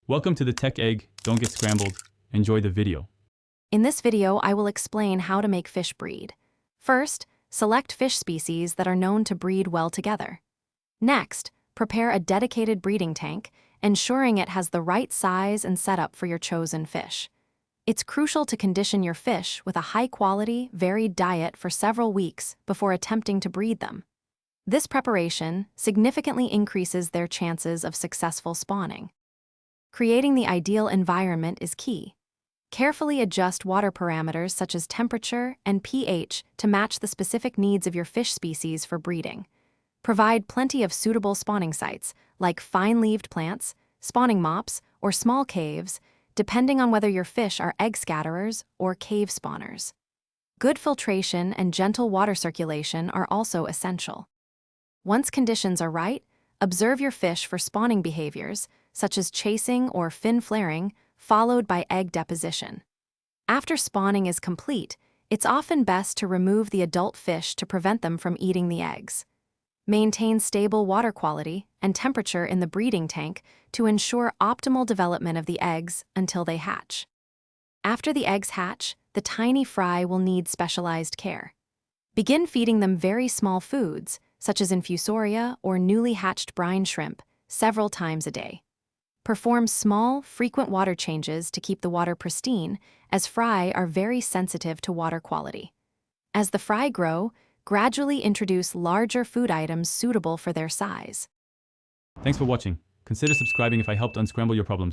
Welcome to the Tech Egg. Don't get scrambled. Enjoy the video. In this video, I will explain how to make fish breed. First, select fish species that are known to breed well together. Next, prepare a dedicated breeding tank, ensuring it has the right size and setup for your chosen fish. It's crucial to condition your fish with a high-quality, varied diet for several weeks before attempting to breed them. This preparation significantly increases their chances of successful spawning. Creating the ideal environment is key. Carefully adjust water parameters such as temperature and pH to match the specific needs of your fish species for breeding. Provide plenty of suitable spawning sites, like fine-leaved plants, spawning mops, or small caves, depending on whether your fish are egg scatterers or cave spawners. Good filtration and gentle water circulation are also essential. Once conditions are right, observe your fish for spawning behaviors, such as chasing or fin flaring, followed by egg deposition. After spawning is complete, it's often best to remove the adult fish to prevent them from eating the eggs. Maintain stable water quality and temperature in the breeding tank to ensure optimal development of the eggs until they hatch. After the eggs hatch, the tiny fry will need specialized care. Begin feeding them very small foods, such as infusoria or newly hatched brine shrimp, several times a day. Perform small, frequent water changes to keep the water pristine, as fry are very sensitive to water quality. As the fry grow, gradually introduce larger food items suitable for their size. Thanks for watching. Consider subscribing if I helped unscramble your problems.